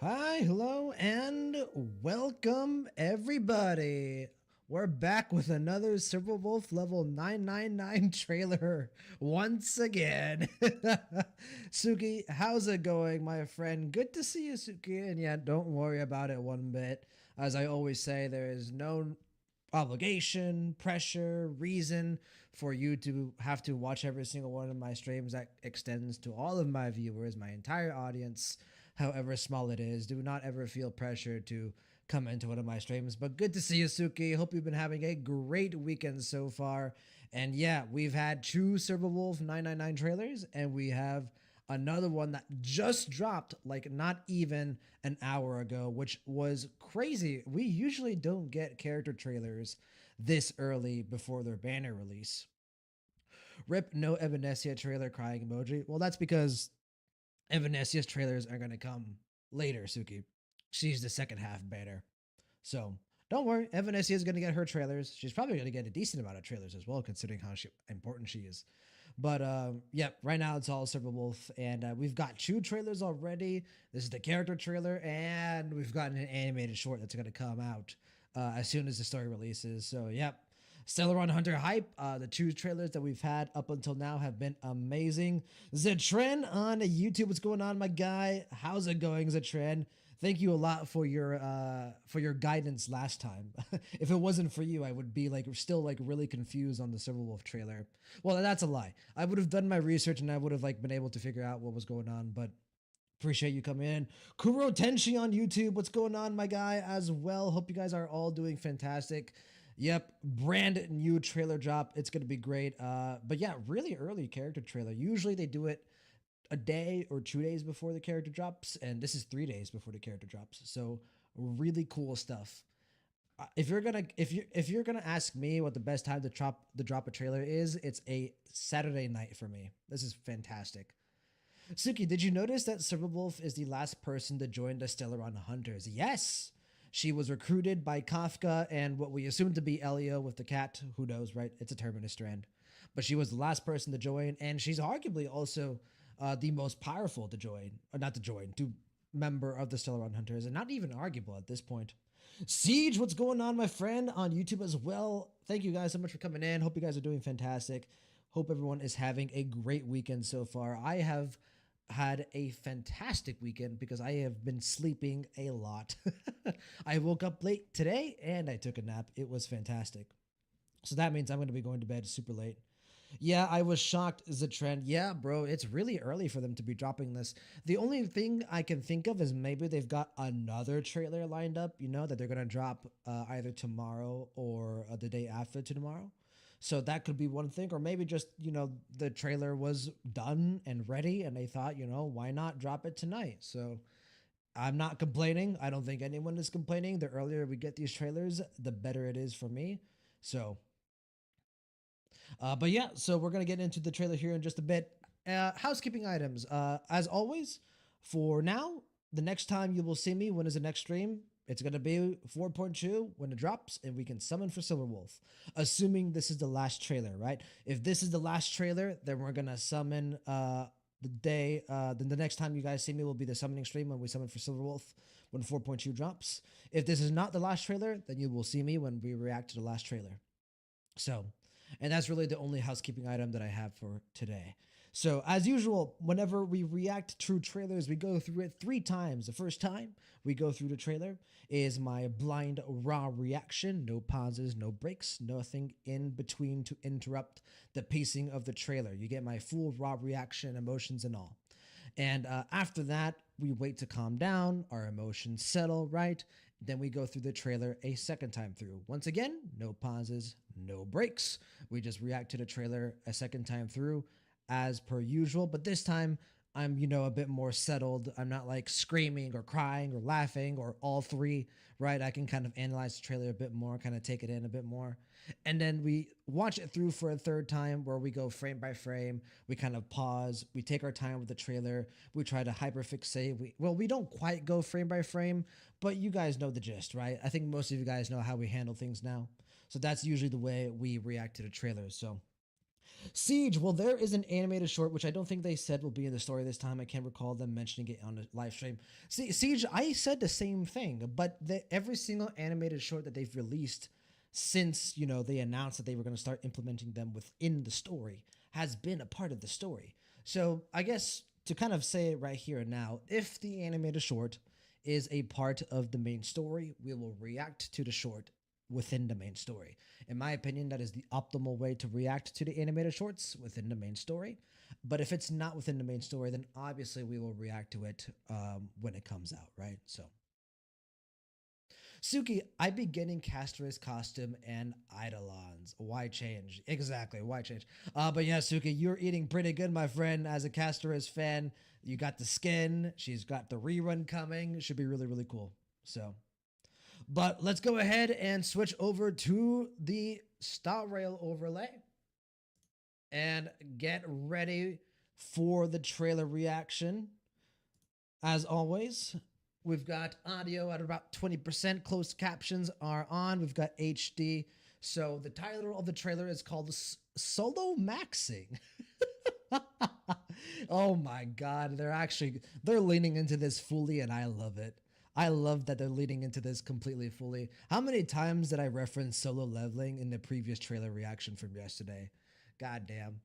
Hi, hello, and welcome everybody. We're back with another Silver Wolf level 999 trailer once again. Suki, how's it going, my friend? Good to see you, Suki. And yeah, don't worry about it one bit. As I always say, there is no obligation, pressure, reason for you to have to watch every single one of my streams. That extends to all of my viewers, my entire audience, however small it is. Do not ever feel pressure to come into one of my streams. But good to see you, Suki. Hope you've been having a great weekend so far. And yeah, we've had two Silver Wolf 999 trailers, and we have another one that just dropped like not even an hour ago, which was crazy. We usually don't get character trailers this early before their banner release. Rip no Evanesia trailer crying emoji. Well, that's because Evanesia's trailers are going to come later, Suki. She's the second half banner. So don't worry, Evanesia is going to get her trailers. She's probably going to get a decent amount of trailers as well, considering how important she is. But yeah, right now it's all Silver Wolf, and we've got two trailers already. This is the character trailer, and we've got an animated short that's going to come out as soon as the story releases. So yep, Stellaron Hunter hype. The two trailers that we've had up until now have been amazing. Zetren on YouTube, what's going on, my guy? How's it going, Zetren? Thank you a lot for your guidance last time. If it wasn't for you, I would be like still like really confused on the Silver Wolf trailer. Well, that's a lie. I would have done my research and I would have like been able to figure out what was going on, but appreciate you coming in. Kuro Tenshi on YouTube, what's going on, my guy, as well? Hope you guys are all doing fantastic. Yep, brand new trailer drop. It's gonna be great. But yeah, really early character trailer. Usually they do it a day or 2 days before the character drops, and this is 3 days before the character drops. So really cool stuff. If you're gonna ask me what the best time to drop a trailer is, it's a Saturday night for me. This is fantastic. Suki, did you notice that Silver Wolf is the last person to join the Stellaron Hunters? Yes. She was recruited by Kafka and what we assume to be Elio with the cat. Who knows, right? It's a Terminus strand. But she was the last person to join, and she's arguably also the most powerful to join, or not to join, to member of the Stellaron Hunters, and not even arguable at this point. Siege, what's going on, my friend, on YouTube as well? Thank you guys so much for coming in. Hope you guys are doing fantastic. Hope everyone is having a great weekend so far. I have had a fantastic weekend because I have been sleeping a lot. I woke up late today and I took a nap. It was fantastic. So that means I'm going to be going to bed super late. Yeah, I was shocked as a trend. Yeah, bro, it's really early for them to be dropping this. The only thing I can think of is maybe they've got another trailer lined up, that they're going to drop either tomorrow or the day after to tomorrow. So that could be one thing, or maybe just, the trailer was done and ready and they thought, why not drop it tonight? So I'm not complaining. I don't think anyone is complaining. The earlier we get these trailers, the better it is for me. So but yeah, so we're gonna get into the trailer here in just a bit. Housekeeping items. As always, for now, the next time you will see me, when is the next stream? It's gonna be 4.2 when it drops, and we can summon for Silver Wolf. Assuming this is the last trailer, right? If this is the last trailer, then we're gonna summon the day. Then the next time you guys see me will be the summoning stream when we summon for Silver Wolf when 4.2 drops. If this is not the last trailer, then you will see me when we react to the last trailer. So, and that's really the only housekeeping item that I have for today. So, as usual, whenever we react to trailers, we go through it 3 times. The first time we go through the trailer is my blind raw reaction. No pauses, no breaks, nothing in between to interrupt the pacing of the trailer. You get my full raw reaction, emotions, and all. And after that, we wait to calm down, our emotions settle, right? Then we go through the trailer a second time through. Once again, no pauses, no breaks. We just react to the trailer a second time through as per usual. But this time, I'm, a bit more settled. I'm not like screaming or crying or laughing or all three, right? I can kind of analyze the trailer a bit more, kind of take it in a bit more. And then we watch it through for a third time where we go frame by frame. We kind of pause. We take our time with the trailer. We try to hyperfixate. We don't quite go frame by frame, but you guys know the gist, right? I think most of you guys know how we handle things now. So that's usually the way we react to the trailers. So Siege. Well, there is an animated short, which I don't think they said will be in the story this time. I can't recall them mentioning it on the live stream. See, Siege, I said the same thing, but every single animated short that they've released since, you know, they announced that they were going to start implementing them within the story has been a part of the story. So I guess to kind of say it right here and now, if the animated short is a part of the main story, we will react to the short within the main story. In my opinion, that is the optimal way to react to the animated shorts within the main story. But if it's not within the main story, then obviously we will react to it when it comes out, right? So, Suki, I be getting Castor's costume and Eidolons. Why change? Exactly, why change? But yeah, Suki, you're eating pretty good, my friend. As a Castor's fan, you got the skin. She's got the rerun coming. Should be really, really cool. So, but let's go ahead and switch over to the Star Rail overlay and get ready for the trailer reaction. As always, we've got audio at about 20%. Closed captions are on. We've got HD. So the title of the trailer is called Solo Maxing. Oh my God. They're leaning into this fully and I love it. I love that they're leading into this completely fully. How many times did I reference solo leveling in the previous trailer reaction from yesterday? God damn.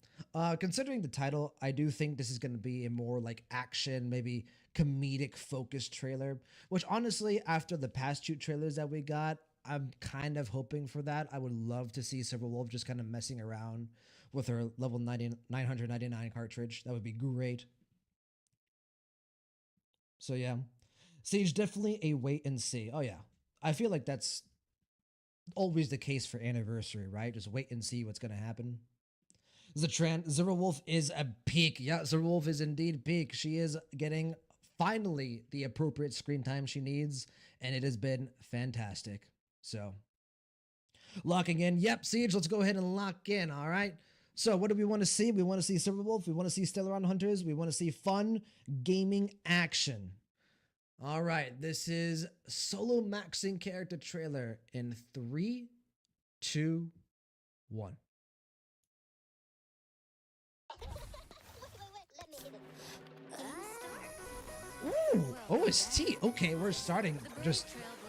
Considering the title, I do think this is going to be a more like action, maybe comedic focused trailer, which honestly, after the past two trailers that we got, I'm kind of hoping for that. I would love to see Silverwolf just kind of messing around with her level 999 cartridge. That would be great. So yeah. Siege, definitely a wait and see. Oh yeah. I feel like that's always the case for anniversary, right? Just wait and see what's gonna happen. Zero Wolf is a peak. Yeah, Zero Wolf is indeed peak. She is getting finally the appropriate screen time she needs, and it has been fantastic. So locking in. Yep, Siege, let's go ahead and lock in, all right? So what do we want to see? We want to see Silver Wolf. We want to see Stellaron Hunters. We want to see fun gaming action. All right, this is Solo Maxing character trailer in 3, 2, 1. Ooh, OST. Okay, we're starting.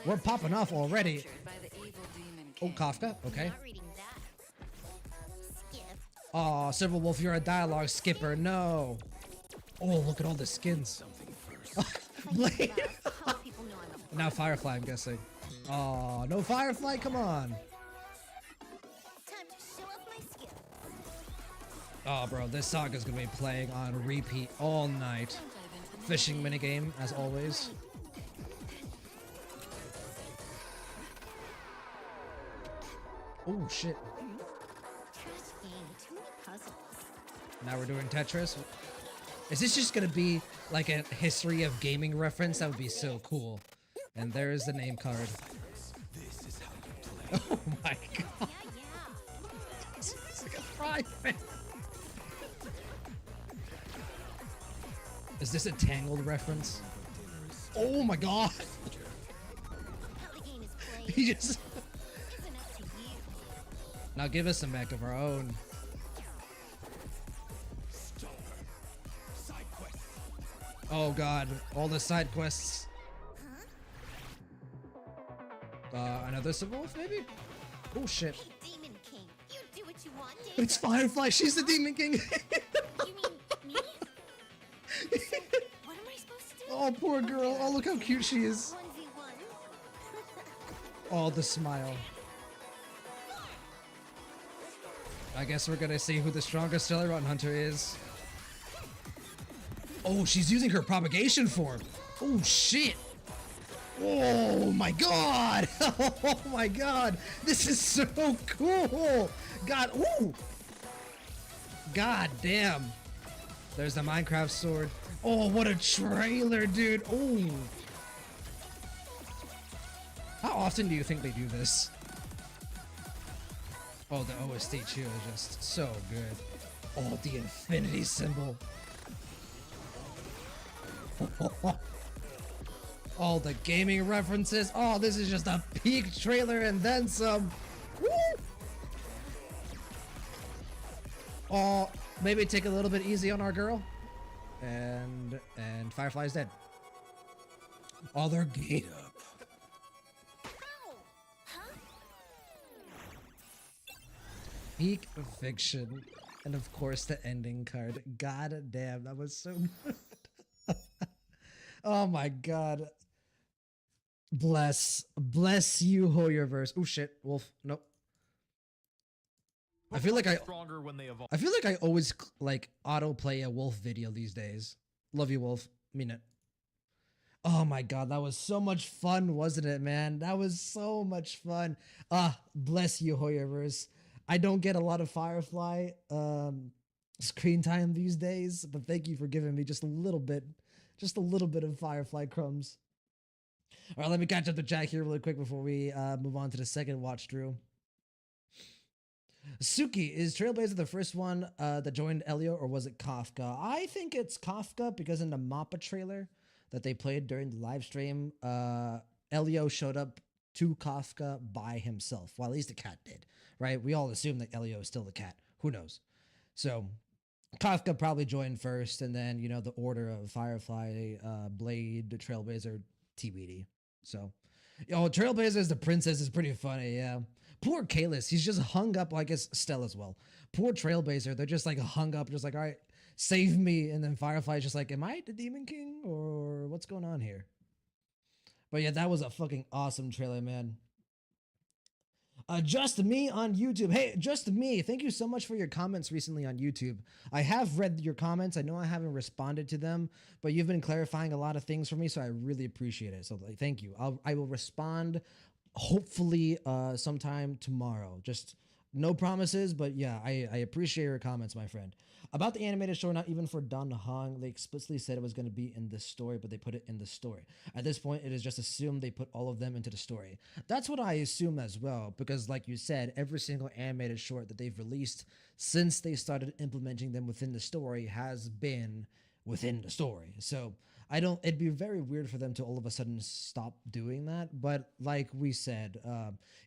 We're popping off already. Oh, Kafka. Okay. Oh, Silver Wolf, you're a dialogue skipper. No. Oh, look at all the skins. Blade. Now Firefly, I'm guessing. Oh, no Firefly, come on. Oh, bro, this saga's gonna be playing on repeat all night. Fishing minigame, as always. Oh, shit. Now we're doing Tetris. Is this just gonna be like a history of gaming reference? That would be so cool. And there is the name card. Oh my god. It's like a fry pan. Is this a Tangled reference? Oh my god. He just... Now give us a mech of our own. Oh god, all the side quests. Another Wolf, maybe? Oh shit. Hey, Demon King, you do what you want, It's Firefly, she's the Demon King. You mean me? So, what am I supposed to do? Oh, poor girl. Oh, look how cute she is. 1v1. Oh, the smile. I guess we're gonna see who the strongest Stellaron Hunter is. Oh, she's using her propagation form. Oh, shit. Oh, my God. Oh, my God. This is so cool. God. Ooh. God damn. There's the Minecraft sword. Oh, what a trailer, dude. Oh. How often do you think they do this? Oh, the OST too is just so good. Oh, the infinity symbol. All the gaming references. Oh, this is just a peak trailer and then some. Woo! Oh, maybe take a little bit easy on our girl. And Firefly's dead. Oh, they're gate up. Ow! Huh? Peak fiction. And of course the ending card. God damn, that was so good. Oh my god. Bless you, Hoyerverse. Oh shit, Wolf. Nope. I feel like stronger when they evolve. I feel like I always like autoplay a Wolf video these days. Love you, Wolf. Mean it. Oh my god, that was so much fun, wasn't it, man? That was so much fun. Bless you, Hoyerverse. I don't get a lot of Firefly screen time these days, but thank you for giving me just a little bit of Firefly crumbs. All right, let me catch up the chat here really quick before we move on to the second watch through. Suki, is Trailblazer the first one that joined Elio, or was it Kafka? I think it's Kafka because in the Mappa trailer that they played during the live stream, Elio showed up to Kafka by himself. Well, at least the cat did, right? We all assume that Elio is still the cat. Who knows? So Kafka probably joined first, and then, you know, the order of Firefly, Blade, Trailblazer, TBD. So, Trailblazer as the princess is pretty funny, yeah. Poor Kalis, he's just hung up, like it's Stella as well. Poor Trailblazer, they're just like hung up, just like, all right, save me. And then Firefly's just like, am I the Demon King or what's going on here? But yeah, that was a fucking awesome trailer, man. Just Me on YouTube. Hey, Just Me, thank you so much for your comments recently on YouTube. I have read your comments. I know I haven't responded to them, but you've been clarifying a lot of things for me, so I really appreciate it. So thank you. I will respond hopefully sometime tomorrow. Just no promises, but yeah, I appreciate your comments, my friend. About the animated short, not even for Dan Hong, they explicitly said it was going to be in this story, but they put it in the story. At this point, it is just assumed they put all of them into the story. That's what I assume as well, because like you said, every single animated short that they've released since they started implementing them within the story has been within the story. So it'd be very weird for them to all of a sudden stop doing that. But like we said,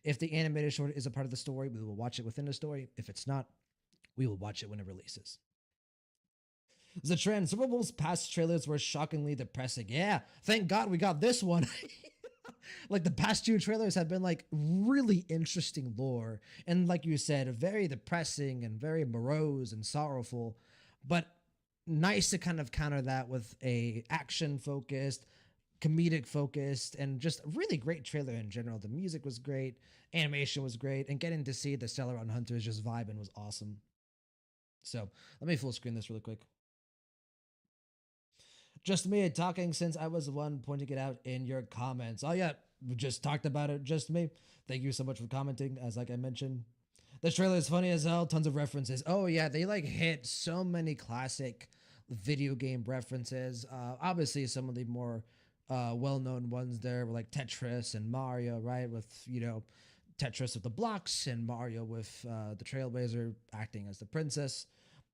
if the animated short is a part of the story, we will watch it within the story. If it's not, we will watch it when it releases. The trend. Super Bowl's past trailers were shockingly depressing. Yeah, thank God we got this one. Like the past two trailers have been like really interesting lore. And like you said, very depressing and very morose and sorrowful. But nice to kind of counter that with a action focused, comedic focused, and just a really great trailer in general. The music was great, animation was great, and getting to see the Stellaron Hunters just vibing was awesome. So let me full screen this really quick. Just me talking since I was the one pointing it out in your comments. Oh yeah, we just talked about it. Just me. Thank you so much for commenting. As like I mentioned, this trailer is funny as hell. Tons of references. Oh yeah, they like hit so many classic video game references. Obviously, some of the more well-known ones there were like Tetris and Mario, right? With, you know, Tetris with the blocks and Mario with the Trailblazer acting as the princess.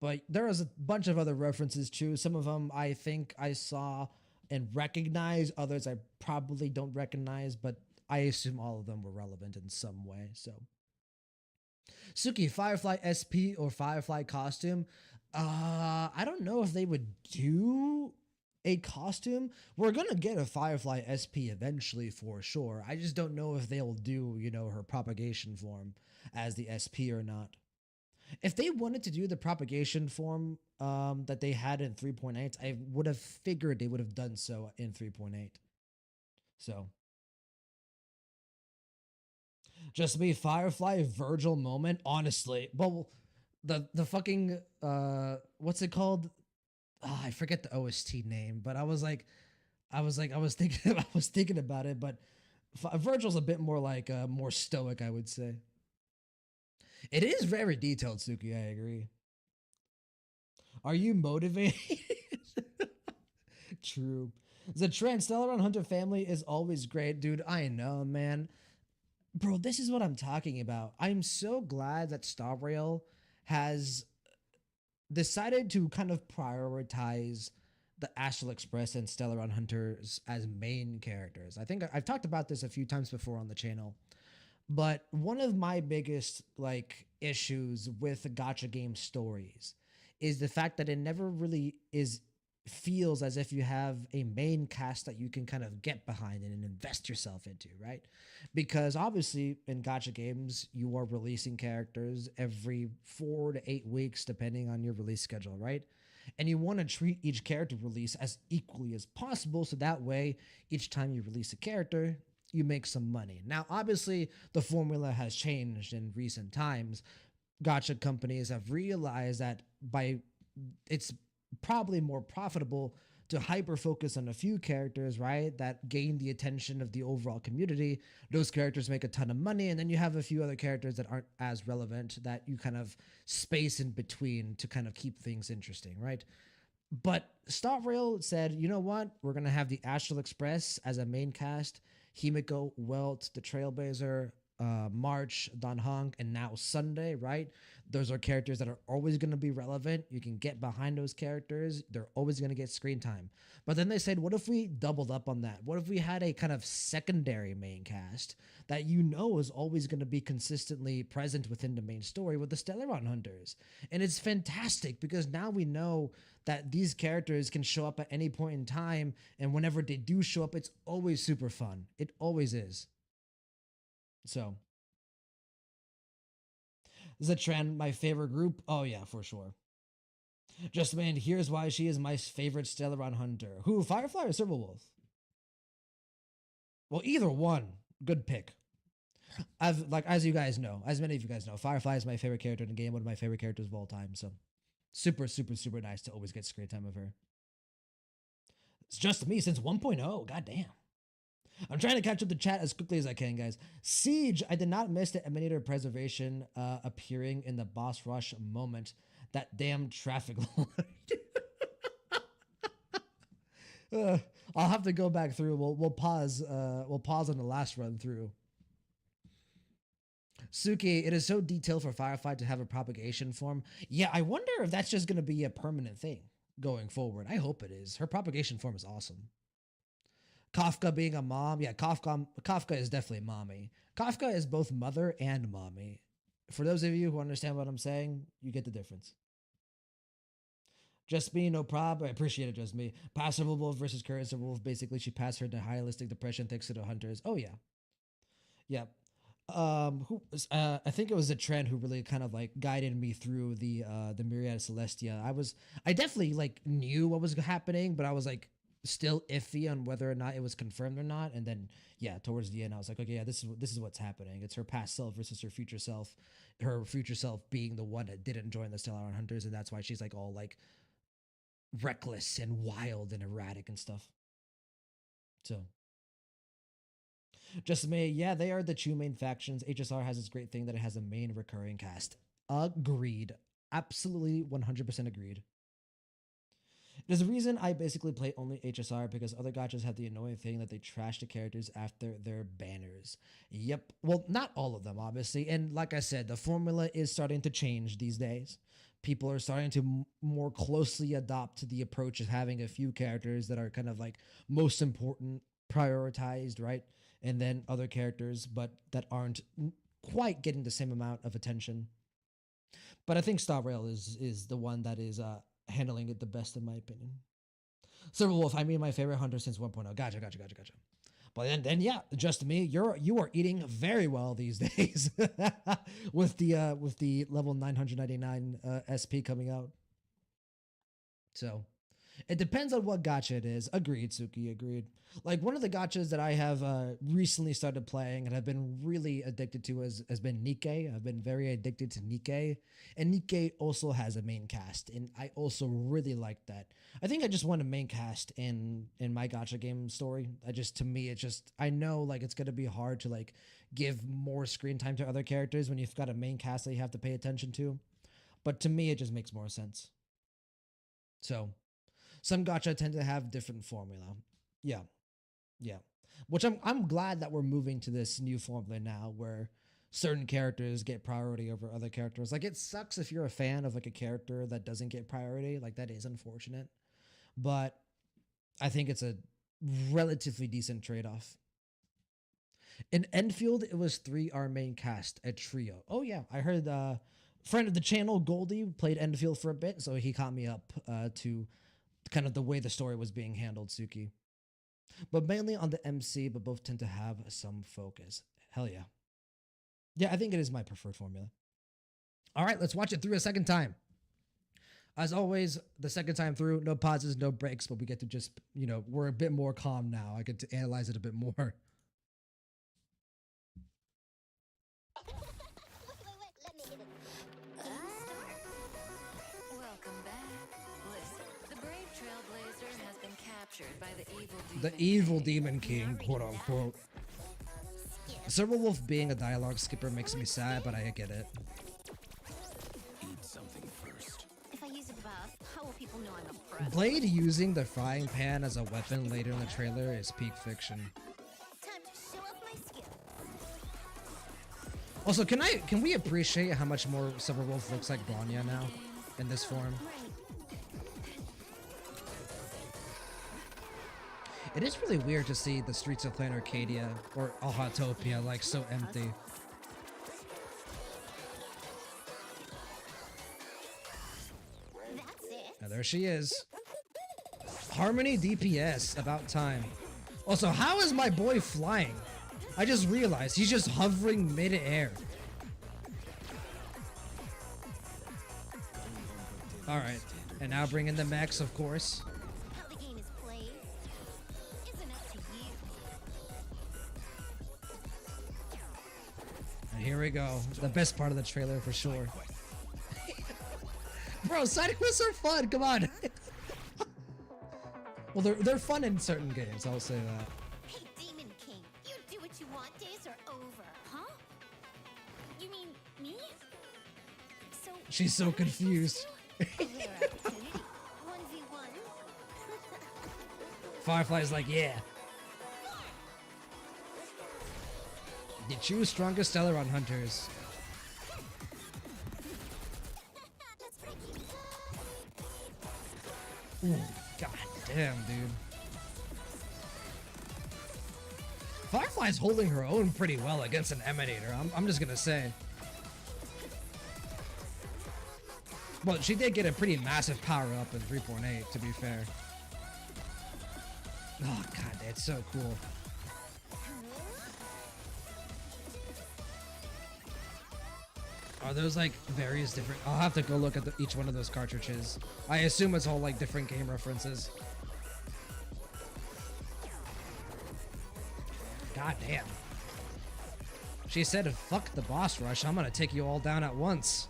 But there was a bunch of other references too. Some of them I think I saw and recognize. Others I probably don't recognize, but I assume all of them were relevant in some way. So, Suki, Firefly SP or Firefly costume. I don't know if they would do a costume. We're gonna get a Firefly SP eventually for sure. I just don't know if they'll do, you know, her propagation form as the SP or not. If they wanted to do the propagation form that they had in 3.8, I would have figured they would have done so in 3.8. So, just me, Firefly Virgil moment, honestly. Well, the fucking what's it called? I forget the OST name, but I was thinking I was thinking about it, but Virgil's a bit more like more stoic, I would say. It is very detailed, Suki. I agree. Are you motivated? True. The trend Stellaron Hunter family is always great, dude. I know, man. Bro, this is what I'm talking about. I'm so glad that Star Rail has decided to kind of prioritize the Astral Express and Stellaron Hunters as main characters. I think I've talked about this a few times before on the channel. But one of my biggest like issues with the gotcha game stories is the fact that it never really is feels as if you have a main cast that you can kind of get behind and invest yourself into, right? Because obviously in gotcha games you are releasing characters every 4 to 8 weeks depending on your release schedule, right? And you want to treat each character release as equally as possible so that way each time you release a character you make some money. Now, obviously, the formula has changed in recent times. Gotcha companies have realized that by it's probably more profitable to hyper focus on a few characters, right? That gain the attention of the overall community. Those characters make a ton of money, and then you have a few other characters that aren't as relevant that you kind of space in between to kind of keep things interesting, right? But Star Rail said, you know what? We're gonna have the Astral Express as a main cast. Himiko, Welt, the Trailblazer, March, Don Hong, and now Sunday, right? Those are characters that are always going to be relevant. You can get behind those characters. They're always going to get screen time. But then they said, what if we doubled up on that? What if we had a kind of secondary main cast that you know is always going to be consistently present within the main story with the Stellaron Hunters? And it's fantastic because now we know that these characters can show up at any point in time, and whenever they do show up, it's always super fun. It always is. So, is a trend my favorite group? Oh yeah, for sure. Just man, here's why she is my favorite Stellaron hunter. Who, Firefly or Silverwolf? Well, either one. Good pick. I've like as you guys know, as many of you guys know, Firefly is my favorite character in the game, one of my favorite characters of all time. So super, super, super nice to always get screen time of her. It's just me since 1.0. God damn. I'm trying to catch up the chat as quickly as I can, guys. Siege, I did not miss the Emanator Preservation appearing in the boss rush moment. That damn traffic light. I'll have to go back through. We'll pause. We'll pause on the last run through. Suki, it is so detailed for Firefly to have a propagation form. Yeah, I wonder if that's just going to be a permanent thing going forward. I hope it is. Her propagation form is awesome. Kafka being a mom, yeah, Kafka is definitely mommy. Kafka is both mother and mommy. For those of you who understand what I'm saying, you get the difference. Just me, no prob. I appreciate it, just me. Past Wolf versus current Wolf. Basically, she passed her to holistic depression thanks to the hunters. Oh yeah, yeah. Who? I think it was a trend who really kind of like guided me through the Myriad Celestia. I definitely like knew what was happening, but I was like still iffy on whether or not it was confirmed or not. And then yeah, towards the end, I was like, okay, yeah, this is what's happening. It's her past self versus her future self. Her future self being the one that didn't join the Stellar Hunters, and that's why she's like all like reckless and wild and erratic and stuff. So just me, yeah, they are the two main factions. HSR has this great thing that it has a main recurring cast. Agreed. Absolutely 100% agreed. There's a reason I basically play only HSR because other gachas have the annoying thing that they trash the characters after their banners. Yep. Well, not all of them, obviously. And like I said, the formula is starting to change these days. People are starting to more closely adopt the approach of having a few characters that are kind of like most important, prioritized, right? And then other characters, but that aren't quite getting the same amount of attention. But I think Star Rail is the one that is handling it the best in my opinion. Silver Wolf, I mean my favorite hunter since 1.0. Gotcha. But then yeah, just me. You are eating very well these days with the level 999 SP coming out. So it depends on what gacha it is. Agreed, Suki. Agreed. Like one of the gachas that I have recently started playing and have been really addicted to has been Nikkei. I've been very addicted to Nikkei, and Nikkei also has a main cast, and I also really like that. I think I just want a main cast in my gacha game story. I just to me, it's just I know like it's gonna be hard to like give more screen time to other characters when you've got a main cast that you have to pay attention to. But to me, it just makes more sense. So some gacha tend to have different formula. Yeah, yeah. Which I'm glad that we're moving to this new formula now where certain characters get priority over other characters. Like it sucks if you're a fan of like a character that doesn't get priority. Like that is unfortunate. But I think it's a relatively decent trade-off. In Enfield, it was three our main cast, a trio. Oh yeah, I heard friend of the channel, Goldie, played Enfield for a bit, so he caught me up to kind of the way the story was being handled, Suki. But mainly on the MC, but both tend to have some focus. Hell yeah. Yeah, I think it is my preferred formula. All right, let's watch it through a second time. As always, the second time through, no pauses, no breaks, but we get to just, we're a bit more calm now. I get to analyze it a bit more. Wait, let me get it. Welcome back. Listen, the brave trailblazer has been captured by the evil demon. The evil demon king, quote unquote. Silver Wolf being a dialogue skipper makes me sad, but I get it. Eat something first. If I use a buff, how will people know I'm a pro? Blade using the frying pan as a weapon later in the trailer is peak fiction. Time to show off my skill. Also, can we appreciate how much more Silver Wolf looks like Bronya now in this form? Right. It is really weird to see the streets of Planet Arcadia or Ahatopia like so empty. That's it. Now there she is. Harmony DPS, about time. Also, how is my boy flying? I just realized he's just hovering mid-air. Alright, and now bring in the mechs, of course. How the game is played isn't up to you. And here we go. The best part of the trailer for sure. Bro, side quests are fun, come on! Well, they're fun in certain games, I'll say that. Hey, Demon King, you do what you want, days are over. Huh? You mean me? So She's so what am I supposed to confused. do? A rare opportunity. 1v1. Firefly's like, yeah. You choose strongest stellar on hunters. Let's break it. Ooh, god damn, dude. Firefly's holding her own pretty well against an Emanator, I'm just gonna say. Well, she did get a pretty massive power up in 3.8, to be fair. Oh god, that's so cool. Are those like various different? I'll have to go look at each one of those cartridges. I assume it's all like different game references. God damn. She said, fuck the boss rush, I'm gonna take you all down at once.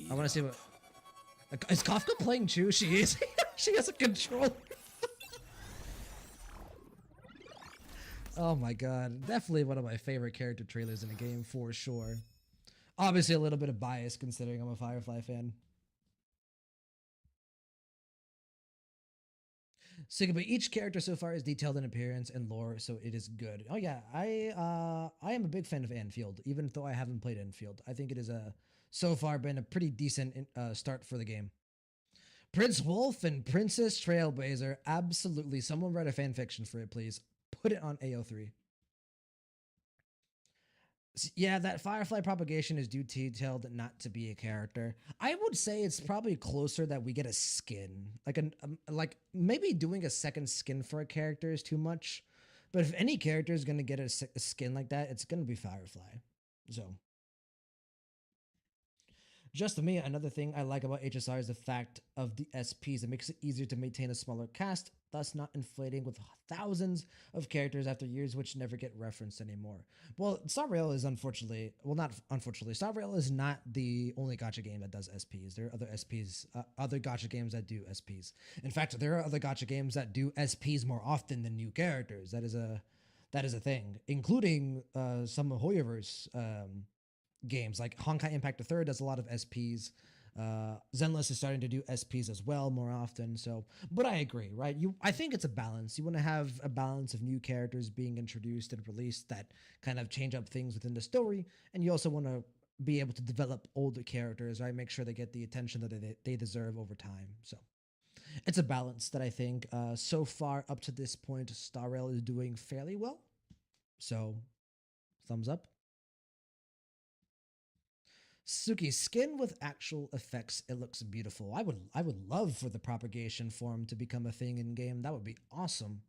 I wanna see what... Is Kafka playing Chew? She is. She has a controller. Oh my god. Definitely one of my favorite character trailers in a game, for sure. Obviously a little bit of bias considering I'm a Firefly fan. So, but each character so far is detailed in appearance and lore, so it is good. Oh yeah, I am a big fan of Enfield, even though I haven't played Enfield. I think it is so far been a pretty decent start for the game. Prince Wolf and Princess Trailblazer, absolutely. Someone write a fanfiction for it, please. Put it on AO3. Yeah, that Firefly propagation is detailed not to be a character. I would say it's probably closer that we get a skin, like maybe doing a second skin for a character is too much. But if any character is gonna get a skin like that, it's gonna be Firefly. So, just to me, another thing I like about HSR is the fact of the SPs. It makes it easier to maintain a smaller cast, thus not inflating with thousands of characters after years which never get referenced anymore. Well, Star Rail is unfortunately, well, not unfortunately, Star Rail is not the only gacha game that does SPs. There are other SPs, other gacha games that do SPs. In fact, there are other gacha games that do SPs more often than new characters. That is a thing, including some Hoyoverse games like Honkai Impact the Third does a lot of SPs. Zenless is starting to do SPs as well more often. So, but I agree, right? I think it's a balance. You want to have a balance of new characters being introduced and released that kind of change up things within the story, and you also want to be able to develop older characters, right? Make sure they get the attention that they deserve over time. So, It's a balance that I think so far up to this point, Star Rail is doing fairly well. So, thumbs up. Suki skin with actual effects. It looks beautiful. I would love for the propagation form to become a thing in game. That would be awesome.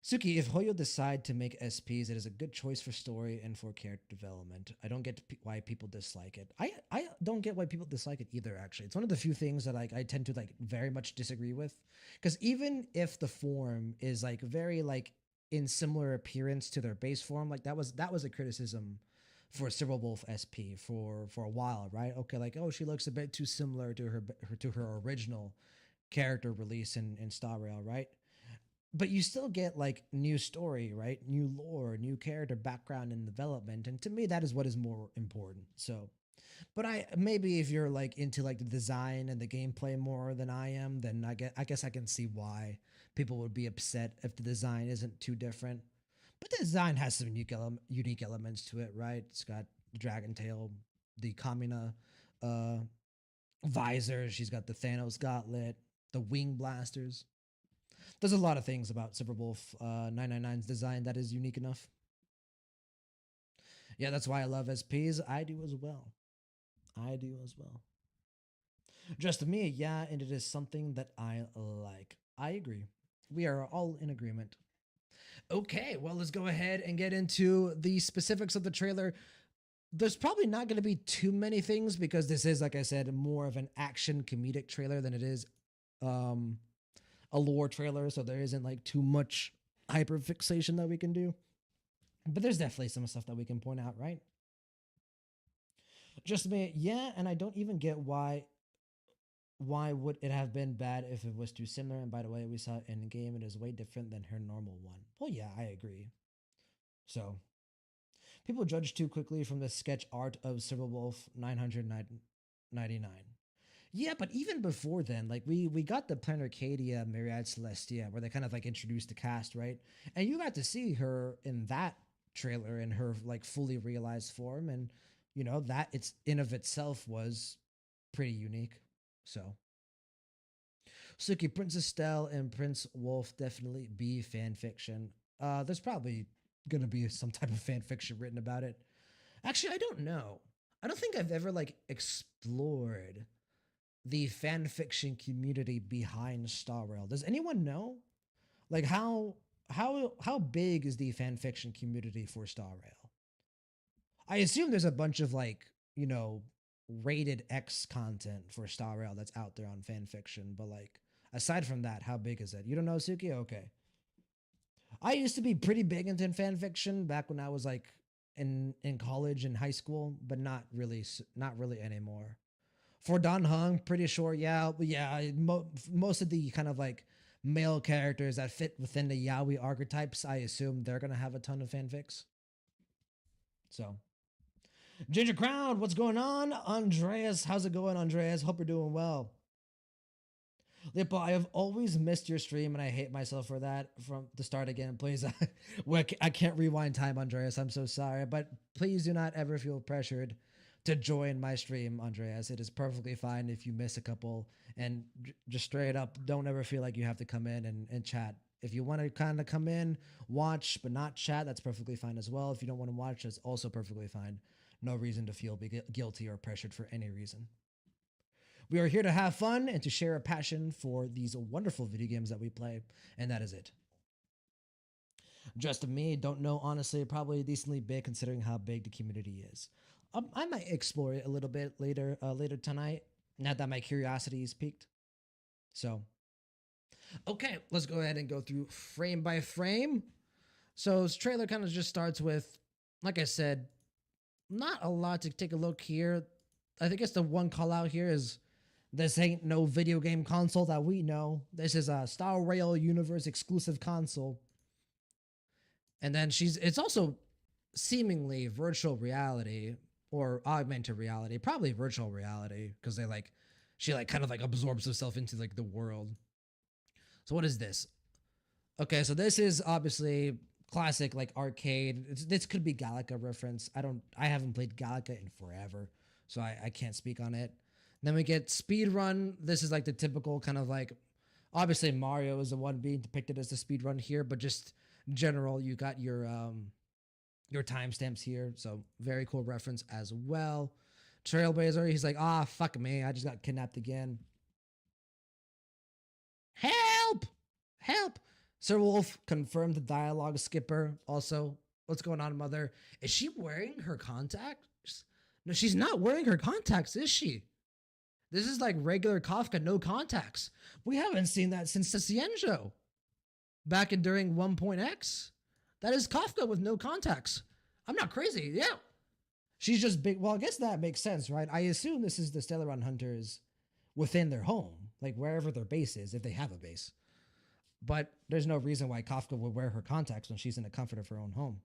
Suki, if Hoyo decide to make SPs, it is a good choice for story and for character development. I don't get why people dislike it. I don't get why people dislike it either. Actually, it's one of the few things that like I tend to like very much disagree with, because even if the form is like very like in similar appearance to their base form, like that was a criticism for Civil Wolf SP for a while, right? Okay, like oh she looks a bit too similar to her original character release in Star Rail, right? But you still get like new story, right? New lore, new character background and development. And to me, that is what is more important. So, but I maybe if you're like into like the design and the gameplay more than I am, then I guess I can see why people would be upset if the design isn't too different. But the design has some unique elements to it, right? It's got the dragon tail, the Kamina uh, visor. She's got the Thanos gauntlet, the wing blasters. There's a lot of things about Silver Wolf 999's design that is unique enough. Yeah, that's why I love SPs. I do as well. I do as well. Just me, yeah, and it is something that I like. I agree. We are all in agreement. Okay, well, let's go ahead and get into the specifics of the trailer. There's probably not going to be too many things because this is, like I said, more of an action comedic trailer than it is um, a lore trailer, so there isn't like too much hyper fixation that we can do. But there's definitely some stuff that we can point out, right? Just me, yeah, and I don't even get why would it have been bad if it was too similar? And by the way, we saw it in game, it is way different than her normal one. Well, yeah, I agree. So people judge too quickly from the sketch art of Civil Wolf 999. Yeah, but even before then, like we got the Planarcadia Myriad Celestia, where they kind of like introduced the cast, right? And you got to see her in that trailer in her like fully realized form, and that it's in of itself was pretty unique. So Suki, Princess Stell, and Prince Wolf definitely be fan fiction. There's probably gonna be some type of fan fiction written about it. Actually, I don't know. I don't think I've ever like explored the fan fiction community behind Star Rail. Does anyone know? Like how big is the fan fiction community for Star Rail? I assume there's a bunch of like, rated X content for Star Rail that's out there on fan fiction, but like aside from that, how big is it? You don't know, Suki? Okay. I used to be pretty big into fan fiction back when I was like in college and high school, but not really anymore. For Don Hung, pretty sure, yeah, yeah. Most of the kind of like male characters that fit within the yaoi archetypes, I assume they're gonna have a ton of fanfics. So, Ginger Crown, what's going on? Andreas, how's it going, Andreas? Hope you're doing well. Lipo, I have always missed your stream and I hate myself for that. From the start again, please. I can't rewind time, Andreas. I'm so sorry. But please do not ever feel pressured to join my stream, Andreas. It is perfectly fine if you miss a couple. And just straight up, don't ever feel like you have to come in and chat. If you want to kind of come in, watch, but not chat, that's perfectly fine as well. If you don't want to watch, that's also perfectly fine. No reason to feel guilty or pressured for any reason. We are here to have fun and to share a passion for these wonderful video games that we play, and that is it. Just me, don't know honestly, probably decently big considering how big the community is. I might explore it a little bit later tonight. Now that my curiosity is piqued. So, okay, let's go ahead and go through frame by frame. So this trailer kind of just starts with, like I said, not a lot to take a look here. I think it's the one call out here is this ain't no video game console that we know. This is a Star Rail Universe exclusive console. And then it's also seemingly virtual reality or augmented reality, probably virtual reality, because she kind of like absorbs herself into like the world. So what is this? Okay, so this is obviously classic like arcade. This could be Galaga reference. I haven't played Galaga in forever, so I can't speak on it. Then we get speed run. This is like the typical kind of like, obviously Mario is the one being depicted as the speed run here, but just general, you got your timestamps here. So very cool reference as well. Trailblazer, he's like, ah, fuck me, I just got kidnapped again. Help! Help! Sir Wolf confirmed the dialogue skipper. Also, what's going on, mother? Is she wearing her contacts? No, she's not wearing her contacts, is she? This is like regular Kafka, no contacts. We haven't seen that since the Cienjo. Back in during 1.x. That is Kafka with no contacts. I'm not crazy, yeah. She's just big. Well, I guess that makes sense, right? I assume this is the Stellaron hunters within their home, like wherever their base is, if they have a base. But there's no reason why Kafka would wear her contacts when she's in the comfort of her own home.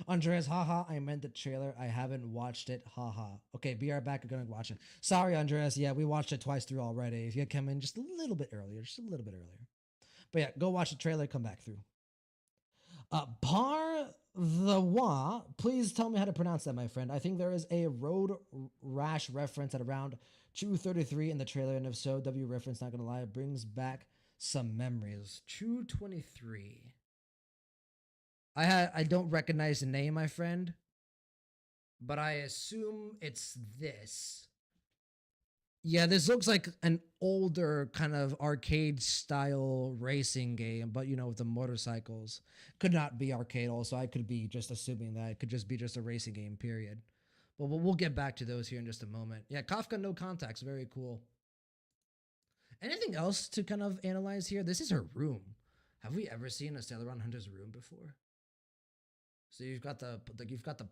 Andreas, haha, I meant the trailer. I haven't watched it, haha. Okay, be right back. I'm gonna watch it. Sorry, Andreas. Yeah, we watched it twice through already. If you come in just a little bit earlier, But yeah, go watch the trailer, come back through. Par the Wa, please tell me how to pronounce that, my friend. I think there is a road rash reference at around 233 in the trailer, and if so, W reference, not gonna lie, brings back some memories. 223. I don't recognize the name, my friend, but I assume it's this. Yeah, this looks like an older kind of arcade style racing game, but you know, with the motorcycles. Could not be arcade also. I could be just assuming that it could just be just a racing game, period. But we'll get back to those here in just a moment. Yeah, Kafka no contacts, very cool. Anything else to kind of analyze here? This is her room. Have we ever seen a Stellaron Hunter's room before? So you've got the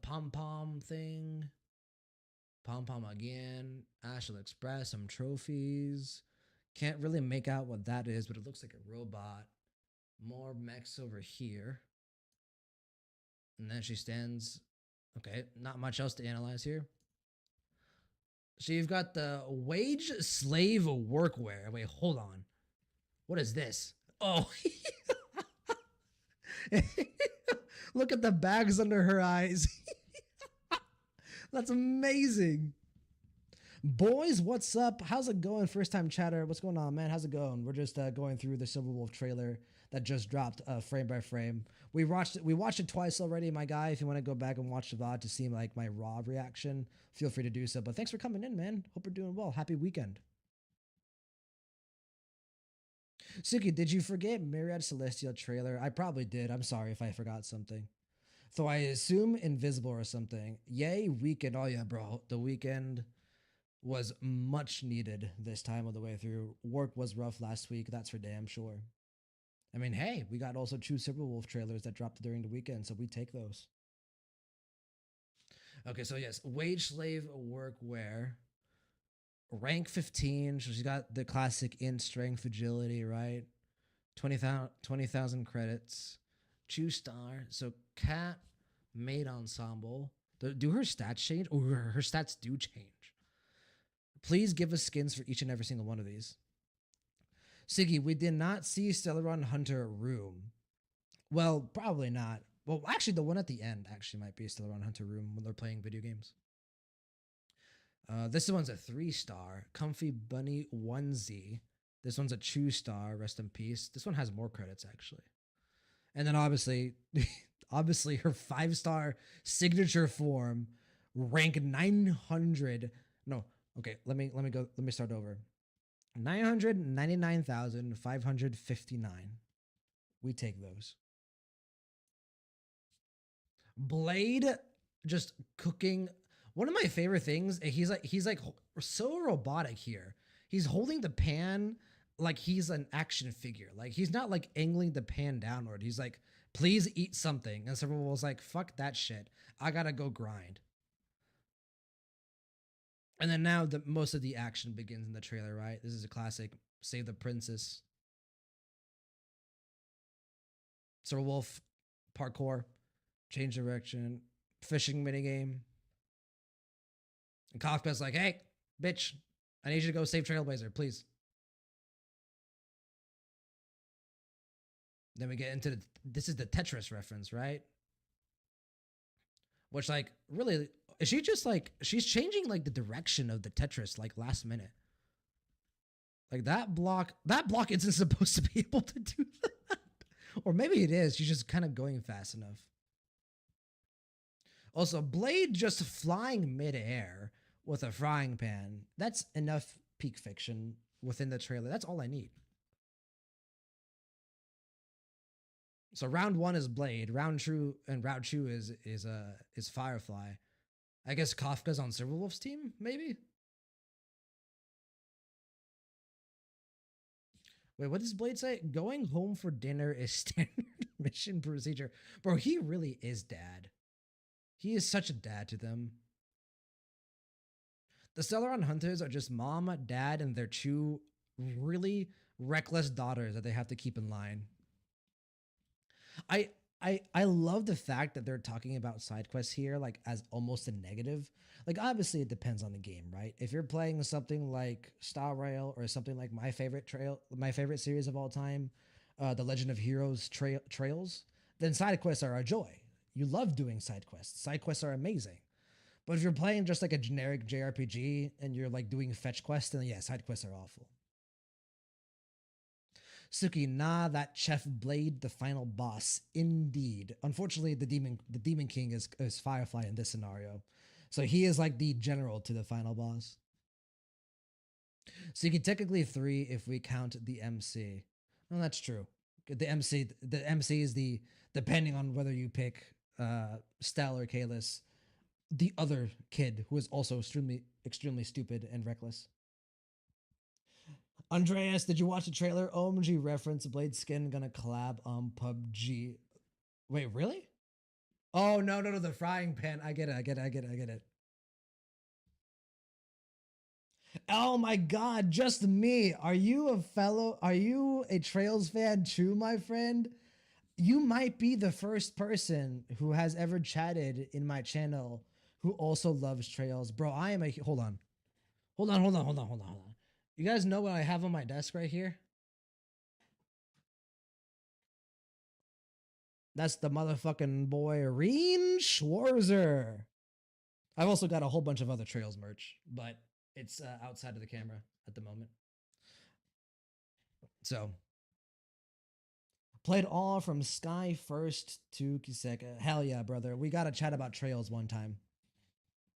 pom pom thing. Pom pom again. Ashel Express, some trophies. Can't really make out what that is, but it looks like a robot. More mechs over here. And then she stands. Okay, not much else to analyze here. So you've got the wage slave workwear. Wait, hold on. What is this? Oh. Look at the bags under her eyes. That's amazing. Boys, what's up? How's it going? First time chatter. What's going on, man? How's it going? We're just going through the Silver Wolf trailer that just dropped frame by frame. We watched it twice already, my guy. If you want to go back and watch the VOD to see like my raw reaction, feel free to do so. But thanks for coming in, man. Hope you're doing well. Happy weekend. Suki, did you forget Myriad Celestial trailer? I probably did. I'm sorry if I forgot something. So I assume Invisible or something. Yay, weekend. Oh yeah, bro. The weekend was much needed this time of the way through. Work was rough last week. That's for damn sure. I mean, hey, we got also 2 Silver Wolf trailers that dropped during the weekend, so we take those. Okay, so yes, wage slave workwear. Rank 15. So she's got the classic in strength agility, right? 20,000 credits. 2-star. So cat maid ensemble. Do her stats change? Or her stats do change. Please give us skins for each and every single one of these. Siggy, we did not see Stellaron Hunter room. Well, probably not. Well, actually, the one at the end actually might be a Stellaron Hunter room when they're playing video games. This one's a 3-star. Comfy Bunny onesie. This one's a 2-star. Rest in peace. This one has more credits, actually. And then obviously, obviously her 5-star signature form, rank 900. No, okay, let me start over. 999,559. We take those. Blade just cooking. One of my favorite things, he's like so robotic here. He's holding the pan like he's an action figure. Like he's not like angling the pan downward. He's like, please eat something. And someone was like, fuck that shit. I gotta go grind. And then now most of the action begins in the trailer, right? This is a classic save the princess. Sir Wolf, parkour, change direction, fishing minigame. And Kafka's like, hey, bitch, I need you to go save Trailblazer, please. Then we get into this is the Tetris reference, right? which like really is she just like she's changing like the direction of the Tetris like last minute. Like that block isn't supposed to be able to do that. Or maybe it is. She's just kind of going fast enough. Also, Blade just flying midair with a frying pan. That's enough peak fiction within the trailer. That's all I need. So round 1 is Blade. Round 2 is Firefly. I guess Kafka's on Silverwolf's team, maybe? Wait, what does Blade say? Going home for dinner is standard mission procedure. Bro, he really is dad. He is such a dad to them. The Celeron Hunters are just mom, dad, and their 2 really reckless daughters that they have to keep in line. I love the fact that they're talking about side quests here like as almost a negative. Like obviously it depends on the game, right? If you're playing something like Star Rail or something like my favorite series of all time, The Legend of Heroes Trails, then side quests are a joy. You love doing side quests. Side quests are amazing. But if you're playing just like a generic JRPG and you're like doing fetch quests, then yeah, side quests are awful. Suki, nah, that Chef Blade, the final boss. Indeed. Unfortunately, the Demon King is Firefly in this scenario. So he is like the general to the final boss. Suki, technically 3 if we count the MC. Well, that's true. The MC is the, depending on whether you pick Stel or Kalis, the other kid who is also extremely stupid and reckless. Andreas, did you watch the trailer? OMG reference, Blade Skin gonna collab on PUBG. Wait, really? Oh, no, the frying pan. I get it. Oh my god, just me. Are you a Trails fan too, my friend? You might be the first person who has ever chatted in my channel who also loves Trails. Bro, I am a, hold on. You guys know what I have on my desk right here? That's the motherfucking boy, Reen Schwarzer. I've also got a whole bunch of other Trails merch, but it's outside of the camera at the moment. So, played all from Sky First to Kiseka. Hell yeah, brother. We got to chat about Trails one time.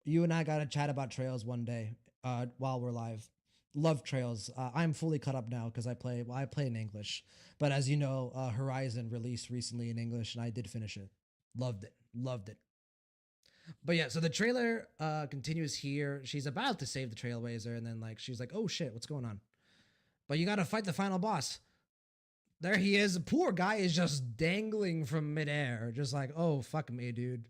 You and I got to chat about Trails one day while we're live. Love Trails. I'm fully caught up now because I play in English. But as you know, Horizon released recently in English and I did finish it. Loved it. But yeah, so the trailer continues here. She's about to save the Trailblazer and then like she's like, oh shit, what's going on? But you gotta fight the final boss. There he is. The poor guy is just dangling from midair. Just like, oh, fuck me, dude.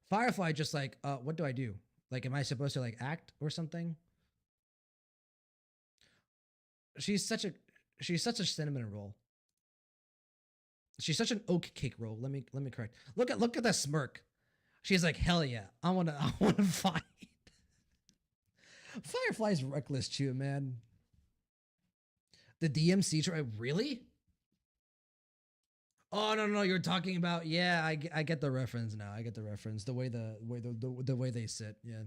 Firefly just like, what do I do? Like, am I supposed to like act or something? She's such a cinnamon roll. She's such an oat cake roll. Let me correct. Look at that smirk. She's like, hell yeah, I wanna fight. Firefly's reckless too, man. The DMC try really? Oh no, you're talking about, yeah, I get the reference now. I get the reference. The way they sit, yeah.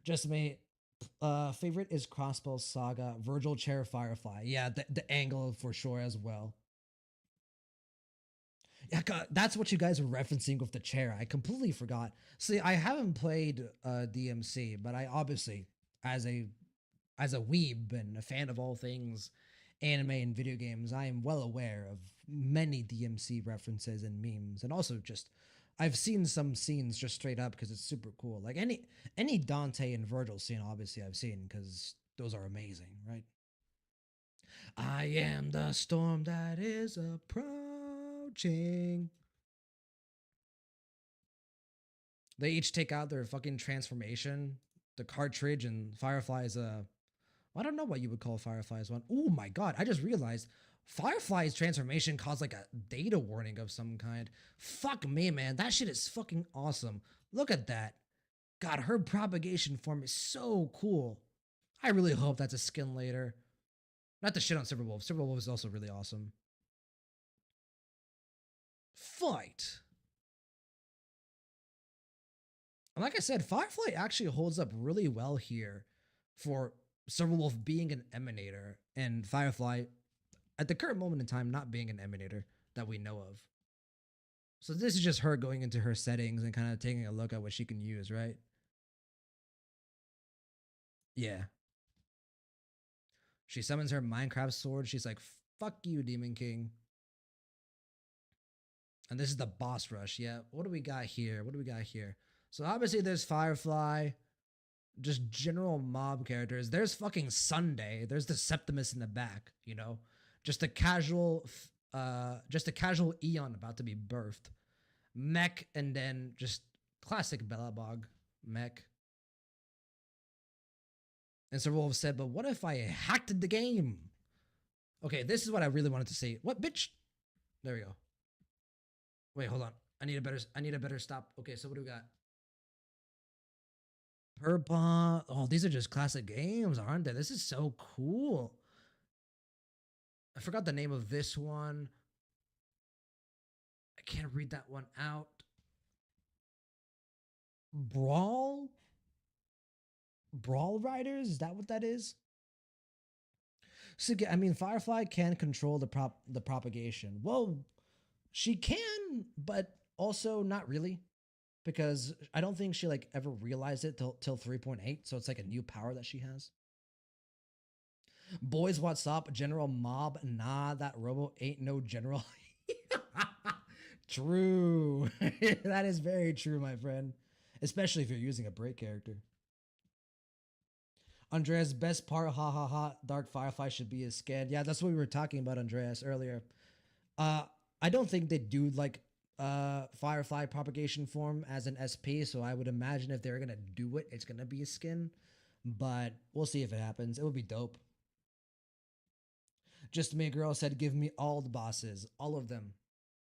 Just me. Favorite is Crossbow Saga, Virgil Chair Firefly. Yeah, the angle for sure as well. Yeah, God, that's what you guys were referencing with the chair. I completely forgot. See, I haven't played DMC, but I obviously, as a weeb and a fan of all things anime and video games, I am well aware of many DMC references and memes, and also just I've seen some scenes just straight up because it's super cool. Like any Dante and Virgil scene, obviously I've seen because those are amazing, right? I am the storm that is approaching. They each take out their fucking transformation. The cartridge and Firefly's I don't know what you would call Firefly's one. Oh my god, I just realized Firefly's transformation caused like a data warning of some kind. Fuck me, man. That shit is fucking awesome. Look at that. God, her propagation form is so cool. I really hope that's a skin later. Not the shit on Silverwolf. Silverwolf is also really awesome. Fight. And like I said, Firefly actually holds up really well here for Silverwolf being an emanator and Firefly at the current moment in time not being an emanator that we know of. So this is just her going into her settings and kind of taking a look at what she can use, right? Yeah. She summons her Minecraft sword. She's like, fuck you, Demon King. And this is the boss rush. Yeah. What do we got here? What do we got here? So obviously there's Firefly, just general mob characters. There's fucking Sunday. There's the Septimus in the back, you know? Just a casual Eon about to be birthed. Mech, and then just classic Bellabog mech. And Sir Wolf said, but what if I hacked the game? Okay, this is what I really wanted to say. What, bitch? There we go. Wait, hold on. I need a better stop. Okay, so what do we got? Purpon. Oh, these are just classic games, aren't they? This is so cool. I forgot the name of this one. I can't read that one out. Brawl Riders? Is that what that is? So I mean, Firefly can control the propagation. Well, she can, but also not really, because I don't think she like ever realized it till 3.8. So it's like a new power that she has. Boys, what's up? General Mob? Nah, that Robo ain't no general. True. That is very true, my friend. Especially if you're using a break character. Andreas, best part, ha ha ha, Dark Firefly should be his scan. Yeah, that's what we were talking about, Andreas, earlier. I don't think they do like Firefly propagation form as an SP, so I would imagine if they're gonna do it, it's gonna be a skin. But we'll see if it happens. It would be dope. Just Me Girl said, give me all the bosses. All of them.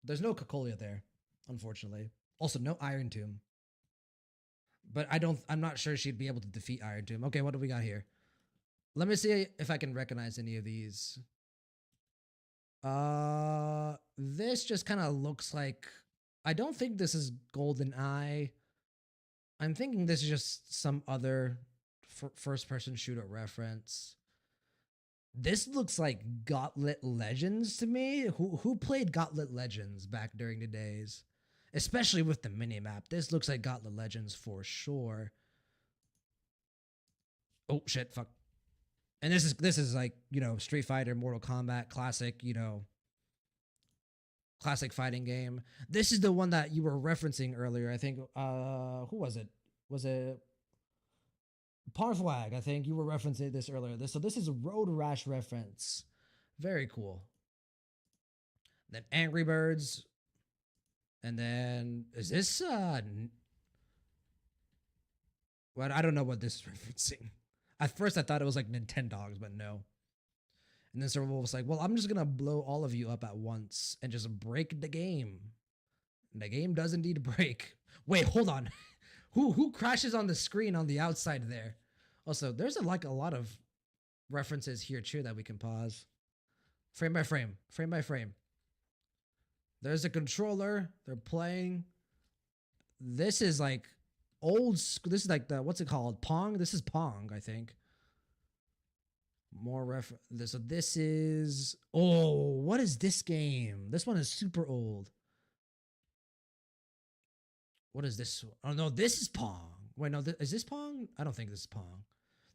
There's no Cocolia there, unfortunately. Also, no Iron Tomb. But I'm not sure she'd be able to defeat Iron Tomb. Okay, what do we got here? Let me see if I can recognize any of these. This just kind of looks like, I don't think this is Golden Eye. I'm thinking this is just some other first person shooter reference. This looks like Gauntlet Legends to me. Who played Gauntlet Legends back during the days? Especially with the minimap. This looks like Gauntlet Legends for sure. Oh shit, fuck. And this is like, you know, Street Fighter, Mortal Kombat, classic, you know, classic fighting game. This is the one that you were referencing earlier. I think who was it? Was it Parflag? I think you were referencing this earlier. So this is a Road Rash reference. Very cool. Then Angry Birds. And then is this well, I don't know what this is referencing. At first I thought it was like Nintendogs, but no. And then Serval was like, well, I'm just gonna blow all of you up at once and just break the game. And the game does indeed break. Wait, hold on. Who crashes on the screen on the outside there? Also, there's a lot of references here too that we can pause. Frame by frame, frame by frame. There's a controller. They're playing. This is like old school. This is like the, what's it called? Pong? This is Pong, I think. More so this is, oh, what is this game? This one is super old. What is this? Oh no, this is Pong. Wait, no, is this Pong? I don't think this is Pong.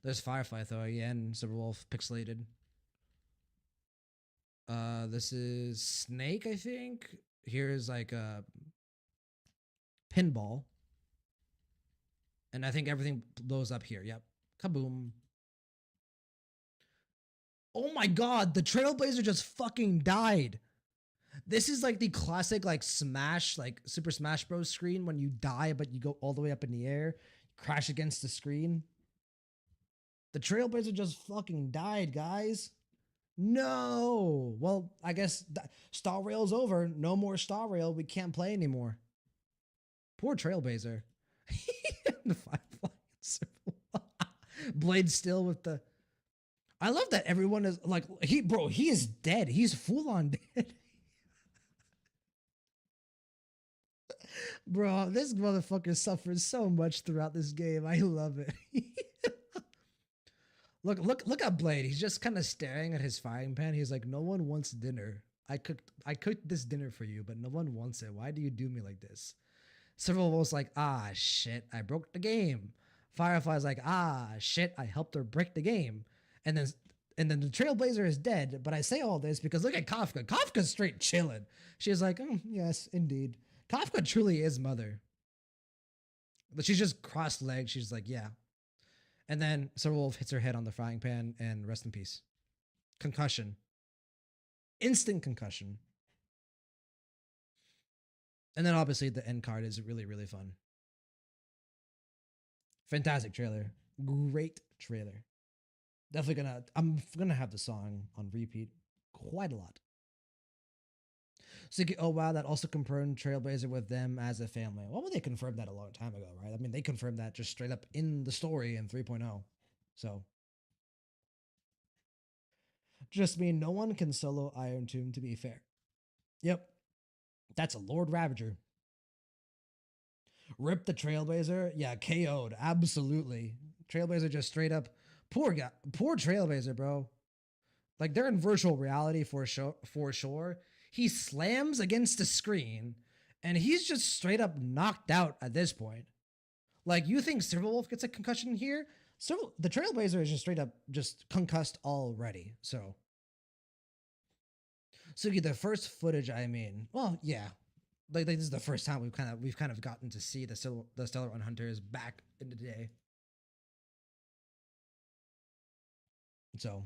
There's Firefly though, again, Silverwolf, pixelated. This is Snake, I think. Here's like a pinball. And I think everything blows up here. Yep. Kaboom. Oh my god, the Trailblazer just fucking died. This is like the classic like Smash, like Super Smash Bros. Screen when you die but you go all the way up in the air, crash against the screen. The Trailblazer just fucking died, guys. No. Well, I guess Star Rail's over. No more Star Rail. We can't play anymore. Poor Trailblazer. The Firefly Blade still with the. I love that everyone is like, he is dead. He's full on dead. Bro, this motherfucker suffers so much throughout this game. I love it. Look at Blade. He's just kind of staring at his frying pan. He's like, no one wants dinner. I cooked this dinner for you, but no one wants it. Why do you do me like this? Silver Wolf's like, ah shit, I broke the game. Firefly's like, ah shit, I helped her break the game. And then the Trailblazer is dead. But I say all this because look at Kafka. Kafka's straight chilling. She's like, oh, yes, indeed. Kafka truly is mother. But she's just cross-legged. She's like, yeah. And then Silverwolf hits her head on the frying pan and rest in peace. Concussion. Instant concussion. And then obviously the end card is really, really fun. Fantastic trailer. Great trailer. Definitely I'm gonna have the song on repeat quite a lot. So, oh wow, that also confirmed Trailblazer with them as a family. Well, they confirmed that a long time ago, right? I mean, they confirmed that just straight up in the story in 3.0. So, just mean no one can solo Iron Tomb, to be fair. Yep, that's a Lord Ravager. Rip the Trailblazer, yeah, KO'd, absolutely. Trailblazer just straight up, poor guy, poor Trailblazer, bro. Like they're in virtual reality for sure. He slams against the screen, and he's just straight up knocked out at this point. Like, you think Silverwolf gets a concussion here? The Trailblazer is just straight up just concussed already. So the first footage, I mean, well, yeah, like this is the first time we've kind of gotten to see the Stellar Run Hunters back in the day. So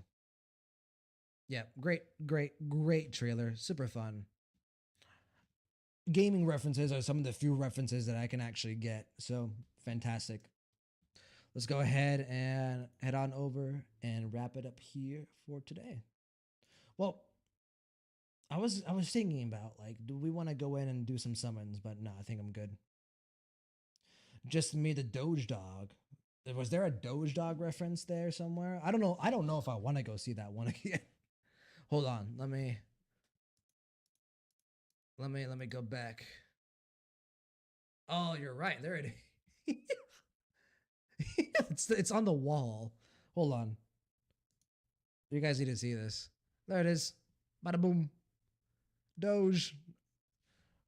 yeah, great trailer, super fun. Gaming references are some of the few references that I can actually get. So fantastic. Let's go ahead and head on over and wrap it up here for today. Well, I was thinking about, like, do we want to go in and do some summons? But no, I think I'm good. Just me, the Doge Dog. Was there a Doge Dog reference there somewhere? I don't know. I don't know if I want to go see that one again. Hold on. Let me go back. Oh, you're right. There it is. it's on the wall. Hold on. You guys need to see this. There it is. Bada boom. Doge.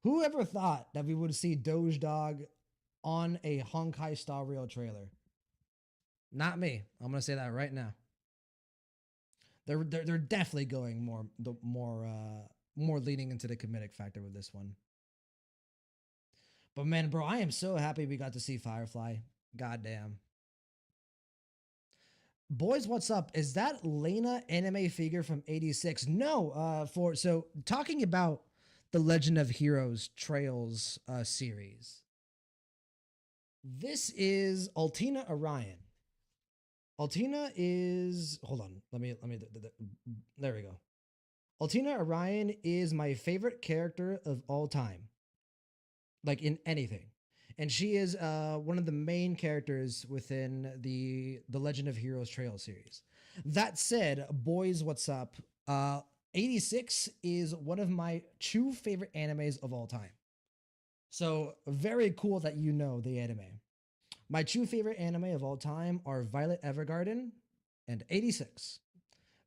Whoever thought that we would see Doge Dog on a Honkai Star Rail trailer? Not me. I'm gonna say that right now. They're definitely going more leaning into the comedic factor with this one. But man, bro, I am so happy we got to see Firefly. Goddamn. Boys, what's up? Is that Lena anime figure from '86? No. So talking about the Legend of Heroes Trails series. This is Altina Orion. Altina is, hold on. There we go. Altina Orion is my favorite character of all time. Like in anything. And she is one of the main characters within the Legend of Heroes Trail series. That said, boys, what's up? 86 is one of my two favorite animes of all time. So very cool that you know the anime. My two favorite anime of all time are Violet Evergarden and 86.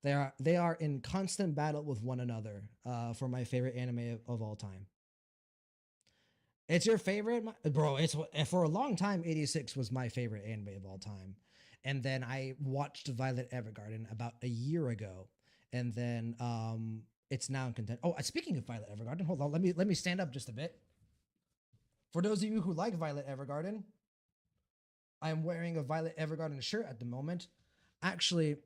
They are in constant battle with one another for my favorite anime of all time. It's your favorite? Bro, it's for a long time, 86 was my favorite anime of all time. And then I watched Violet Evergarden about a year ago. And then it's now in content. Oh, speaking of Violet Evergarden, hold on. Let me stand up just a bit. For those of you who like Violet Evergarden, I am wearing a Violet Evergarden shirt at the moment. Actually,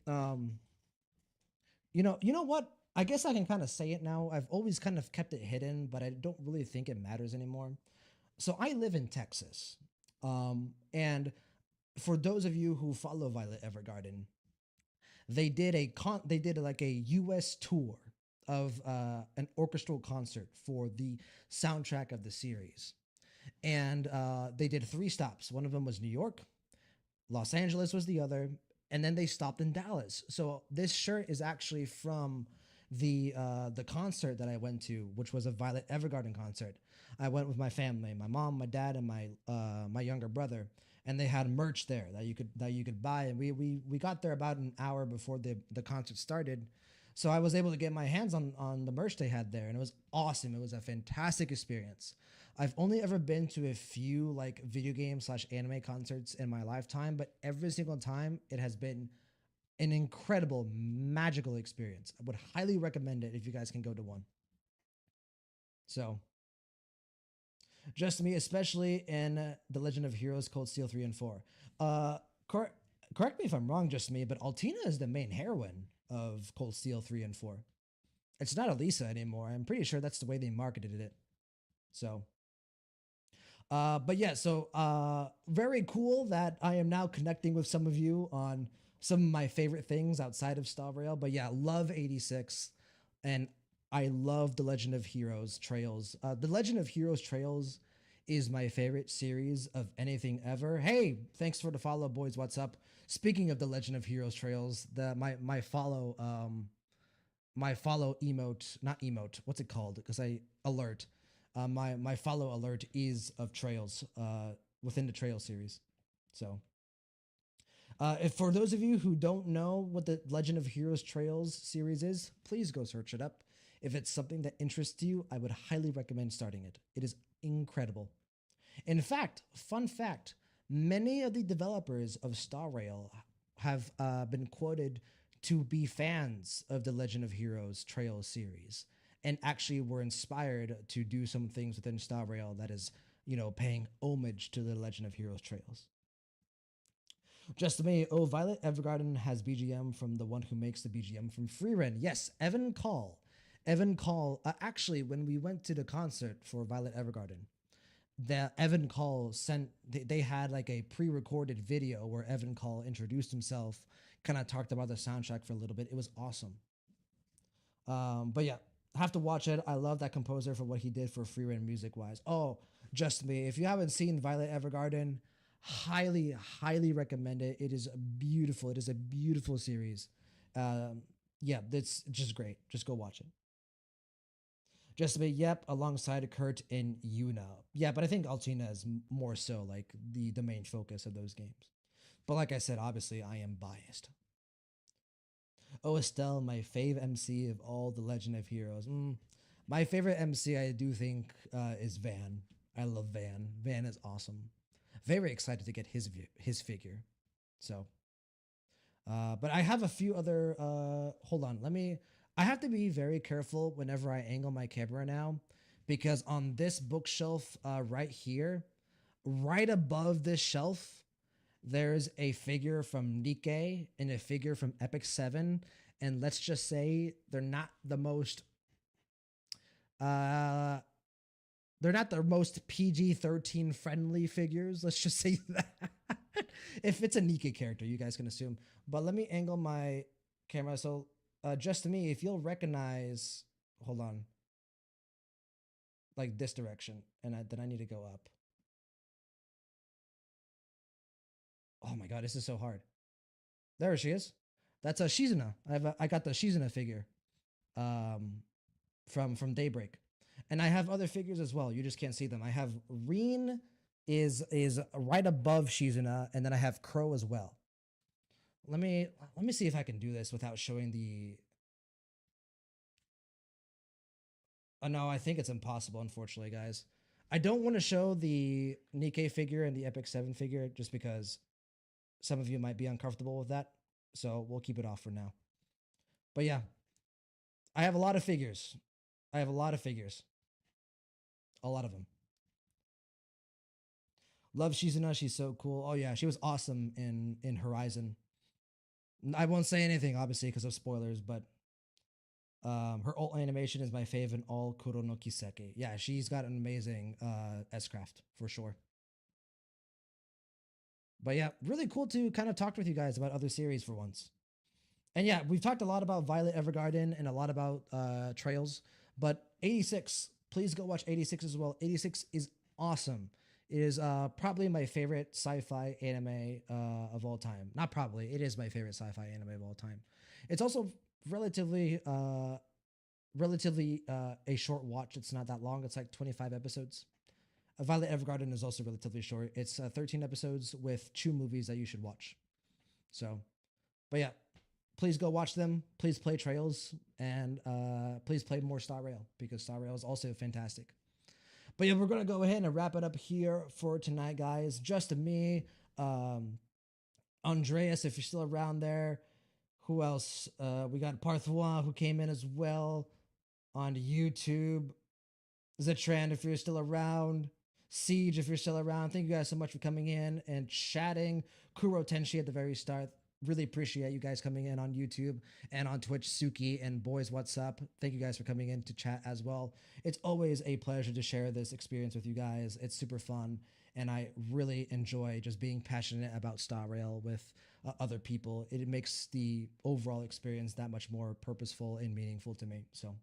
you know what? I guess I can kind of say it now. I've always kind of kept it hidden, but I don't really think it matters anymore. So I live in Texas. And for those of you who follow Violet Evergarden, they did like a US tour of an orchestral concert for the soundtrack of the series. And they did 3 stops. One of them was New York, Los Angeles was the other, and then they stopped in Dallas. So this shirt is actually from the concert that I went to, which was a Violet Evergarden concert. I went with my family, my mom, my dad, and my younger brother, and they had merch there that you could buy. And we got there about an hour before the concert started, so I was able to get my hands on the merch they had there, and it was awesome. It was a fantastic experience. I've only ever been to a few like video game slash anime concerts in my lifetime, but every single time it has been an incredible, magical experience. I would highly recommend it if you guys can go to one. So, just me, especially in The Legend of Heroes Cold Steel 3 and 4. Uh, cor- Correct me if I'm wrong, just me, but Altina is the main heroine of Cold Steel 3 and 4. It's not Elisa anymore. I'm pretty sure that's the way they marketed it. So, but yeah, so very cool that I am now connecting with some of you on some of my favorite things outside of Star Rail. But yeah, love 86, and I love The Legend of Heroes Trails. The Legend of Heroes Trails is my favorite series of anything ever. Hey, thanks for the follow, boys. What's up? Speaking of The Legend of Heroes Trails, my follow emote, not emote, what's it called? Because I alert. My follow alert is of Trails within the Trail series. So, if for those of you who don't know what the Legend of Heroes Trails series is, please go search it up. If it's something that interests you, I would highly recommend starting it. It is incredible. In fact, fun fact, many of the developers of Star Rail have been quoted to be fans of the Legend of Heroes Trails series and actually were inspired to do some things within Star Rail that is, paying homage to the Legend of Heroes Trails. Just me. Oh, Violet Evergarden has BGM from the one who makes the BGM from Freerun. Yes, Evan Call. Evan Call. Actually, when we went to the concert for Violet Evergarden, the Evan Call sent. They had like a pre-recorded video where Evan Call introduced himself, kind of talked about the soundtrack for a little bit. It was awesome. But yeah, have to watch it. I love that composer for what he did for Freerun music wise. Oh, just me. If you haven't seen Violet Evergarden, highly, highly recommend it. It is beautiful. It is a beautiful series. Yeah, it's just great. Just go watch it. Just me, yep, alongside Kurt and Yuna. Yeah, but I think Altina is more so like the main focus of those games. But like I said, obviously I am biased. Oh, Estelle, my fave MC of all the Legend of Heroes. My favorite MC, I do think, is Van. I love Van. Van is awesome. Very excited to get his figure. So, but I have a few other. Hold on, let me. I have to be very careful whenever I angle my camera now, because on this bookshelf right here, right above this shelf, there's a figure from Nikkei and a figure from Epic 7. And let's just say uh they're not the most PG-13 friendly figures. Let's just say that. If it's a Nikkei character, you guys can assume. But let me angle my camera. So just to me, if you'll recognize, hold on, like this direction, and then I need to go up. Oh my god, this is so hard. There she is. That's a Shizuna. I got the Shizuna figure, um, from Daybreak, and I have other figures as well. You just can't see them. I have Reen is right above Shizuna, and then I have Crow as well. Let me see if I can do this without showing the. Oh no, I think it's impossible. Unfortunately, guys, I don't want to show the Nikkei figure and the Epic 7 figure just because some of you might be uncomfortable with that. So we'll keep it off for now. But yeah, I have a lot of figures. I have a lot of figures. A lot of them. Love Shizuna. She's so cool. Oh yeah, she was awesome in Horizon. I won't say anything obviously because of spoilers, but her ult animation is my fave in all Kuro no Kiseki. Yeah, she's got an amazing S-craft for sure. But yeah, really cool to kind of talk with you guys about other series for once. And yeah, we've talked a lot about Violet Evergarden and a lot about Trails, but 86, please go watch 86 as well. 86 is awesome. It is probably my favorite sci-fi anime of all time. Not probably, it is my favorite sci-fi anime of all time. It's also relatively relatively a short watch. It's not that long. It's like 25 episodes. Violet Evergarden is also relatively short. It's 13 episodes with 2 movies that you should watch. So, but yeah, please go watch them. Please play Trails, and please play more Star Rail, because Star Rail is also fantastic. But yeah, we're gonna go ahead and wrap it up here for tonight, guys. Just me, Andreas, if you're still around there. Who else? We got Parthwa, who came in as well on YouTube. Zetran, if you're still around. Siege, if you're still around. Thank you guys so much for coming in and chatting. Kuro Tenshi at the very start. Really appreciate you guys coming in on YouTube and on Twitch. Suki and Boys, what's up? Thank you guys for coming in to chat as well. It's always a pleasure to share this experience with you guys. It's super fun, and I really enjoy just being passionate about Star Rail with other people. It makes the overall experience that much more purposeful and meaningful to me. So,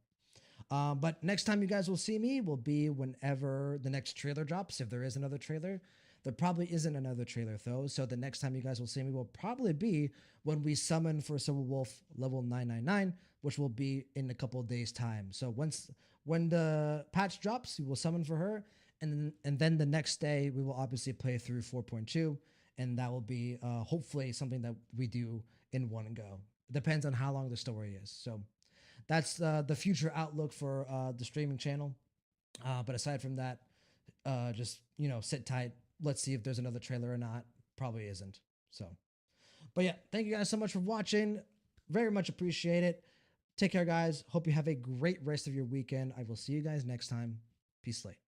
but next time you guys will see me will be whenever the next trailer drops, if there is another trailer. There probably isn't another trailer though, so the next time you guys will see me will probably be when we summon for Silver Wolf level 999, which will be in a couple of days' time. So when the patch drops, we will summon for her, and then the next day we will obviously play through 4.2, and that will be hopefully something that we do in one go. It depends on how long the story is. So that's the future outlook for the streaming channel. But aside from that, just sit tight. Let's see if there's another trailer or not. Probably isn't. So, but yeah, thank you guys so much for watching. Very much appreciate it. Take care, guys. Hope you have a great rest of your weekend. I will see you guys next time. Peace, Slate.